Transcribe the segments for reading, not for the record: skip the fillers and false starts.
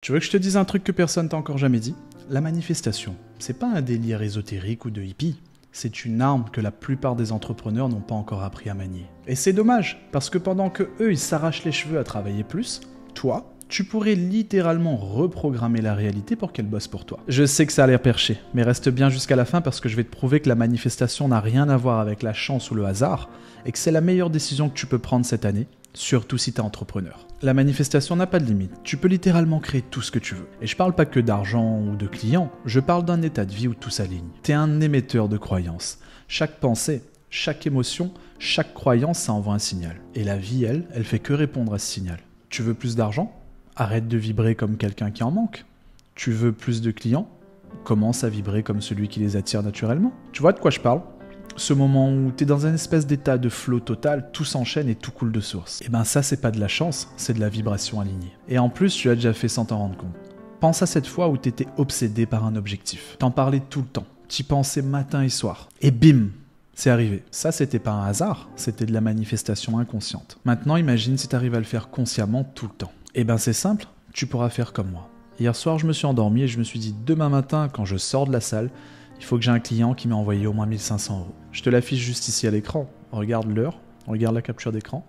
Tu veux que je te dise un truc que personne t'a encore jamais dit? La manifestation, c'est pas un délire ésotérique ou de hippie. C'est une arme que la plupart des entrepreneurs n'ont pas encore appris à manier. Et c'est dommage, parce que pendant que eux ils s'arrachent les cheveux à travailler plus, toi, tu pourrais littéralement reprogrammer la réalité pour qu'elle bosse pour toi. Je sais que ça a l'air perché, mais reste bien jusqu'à la fin parce que je vais te prouver que la manifestation n'a rien à voir avec la chance ou le hasard, et que c'est la meilleure décision que tu peux prendre cette année, surtout si t'es entrepreneur. La manifestation n'a pas de limite, tu peux littéralement créer tout ce que tu veux. Et je parle pas que d'argent ou de clients, je parle d'un état de vie où tout s'aligne. T'es un émetteur de croyances. Chaque pensée, chaque émotion, chaque croyance, ça envoie un signal. Et la vie, elle fait que répondre à ce signal. Tu veux plus d'argent? Arrête de vibrer comme quelqu'un qui en manque. Tu veux plus de clients? Commence à vibrer comme celui qui les attire naturellement. Tu vois de quoi je parle? Ce moment où t'es dans un espèce d'état de flow total, tout s'enchaîne et tout coule de source. Et ben ça, c'est pas de la chance, c'est de la vibration alignée. Et en plus, tu l'as déjà fait sans t'en rendre compte. Pense à cette fois où t'étais obsédé par un objectif. T'en parlais tout le temps, t'y pensais matin et soir. Et bim, c'est arrivé. Ça, c'était pas un hasard, c'était de la manifestation inconsciente. Maintenant, imagine si t'arrives à le faire consciemment tout le temps. Et ben c'est simple, tu pourras faire comme moi. Hier soir, je me suis endormi et je me suis dit, demain matin, quand je sors de la salle, il faut que j'ai un client qui m'a envoyé au moins 1500 €. Je te l'affiche juste ici à l'écran. Regarde l'heure, regarde la capture d'écran.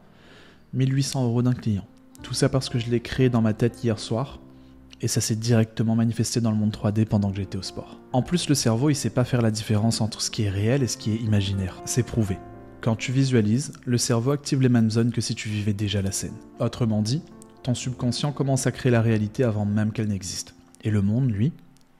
1800 € d'un client. Tout ça parce que je l'ai créé dans ma tête hier soir et ça s'est directement manifesté dans le monde 3D pendant que j'étais au sport. En plus, le cerveau, il sait pas faire la différence entre ce qui est réel et ce qui est imaginaire. C'est prouvé. Quand tu visualises, le cerveau active les mêmes zones que si tu vivais déjà la scène. Autrement dit, ton subconscient commence à créer la réalité avant même qu'elle n'existe. Et le monde, lui,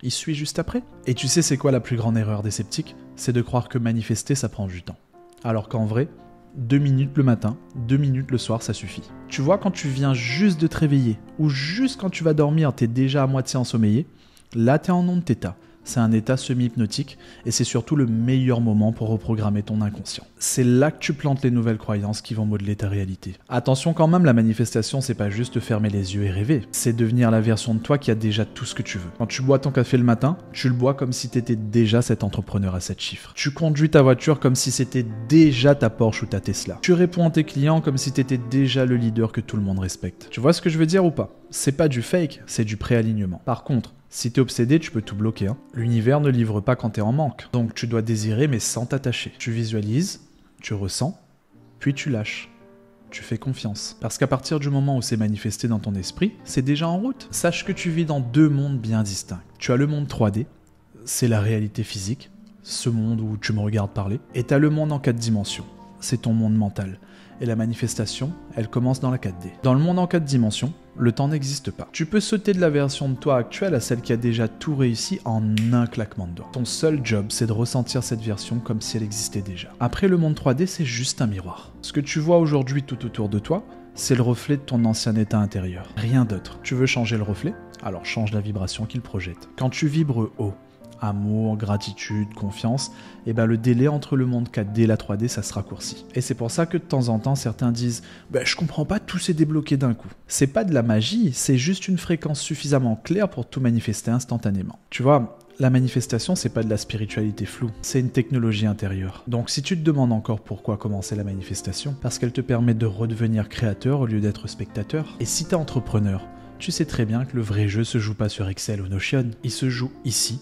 il suit juste après. Et tu sais c'est quoi la plus grande erreur des sceptiques? C'est de croire que manifester ça prend du temps. Alors qu'en vrai, 2 minutes le matin, 2 minutes le soir ça suffit. Tu vois quand tu viens juste de te réveiller, ou juste quand tu vas dormir t'es déjà à moitié ensommeillé, là t'es en onde θ. C'est un état semi-hypnotique et c'est surtout le meilleur moment pour reprogrammer ton inconscient. C'est là que tu plantes les nouvelles croyances qui vont modeler ta réalité. Attention quand même, la manifestation c'est pas juste fermer les yeux et rêver, c'est devenir la version de toi qui a déjà tout ce que tu veux. Quand tu bois ton café le matin, tu le bois comme si t'étais déjà cet entrepreneur à 7 chiffres. Tu conduis ta voiture comme si c'était déjà ta Porsche ou ta Tesla. Tu réponds à tes clients comme si t'étais déjà le leader que tout le monde respecte. Tu vois ce que je veux dire ou pas? C'est pas du fake, c'est du préalignement. Par contre, si t'es obsédé, tu peux tout bloquer. L'univers ne livre pas quand t'es en manque. Donc tu dois désirer mais sans t'attacher. Tu visualises, tu ressens, puis tu lâches. Tu fais confiance. Parce qu'à partir du moment où c'est manifesté dans ton esprit, c'est déjà en route. Sache que tu vis dans 2 mondes bien distincts. Tu as le monde 3D, c'est la réalité physique, ce monde où tu me regardes parler. Et t'as le monde en 4 dimensions, c'est ton monde mental. Et la manifestation, elle commence dans la 4D. Dans le monde en 4 dimensions, le temps n'existe pas. Tu peux sauter de la version de toi actuelle à celle qui a déjà tout réussi en un claquement de doigts. Ton seul job, c'est de ressentir cette version comme si elle existait déjà. Après, le monde 3D, c'est juste un miroir. Ce que tu vois aujourd'hui tout autour de toi, c'est le reflet de ton ancien état intérieur. Rien d'autre. Tu veux changer le reflet? Alors change la vibration qu'il projette. Quand tu vibres haut, amour, gratitude, confiance, et ben le délai entre le monde 4D et la 3D, ça se raccourcit. Et c'est pour ça que de temps en temps, certains disent « je comprends pas, tout s'est débloqué d'un coup ». C'est pas de la magie, c'est juste une fréquence suffisamment claire pour tout manifester instantanément. Tu vois, la manifestation, c'est pas de la spiritualité floue, c'est une technologie intérieure. Donc si tu te demandes encore pourquoi commencer la manifestation, parce qu'elle te permet de redevenir créateur au lieu d'être spectateur. Et si t'es entrepreneur, tu sais très bien que le vrai jeu se joue pas sur Excel ou Notion, il se joue ici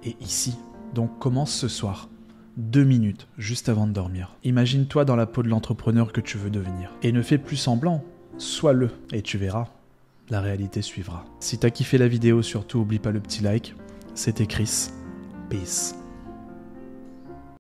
et ici. Donc commence ce soir, 2 minutes, juste avant de dormir. Imagine-toi dans la peau de l'entrepreneur que tu veux devenir. Et ne fais plus semblant, sois-le. Et tu verras, la réalité suivra. Si t'as kiffé la vidéo, surtout oublie pas le petit like. C'était Chris. Peace.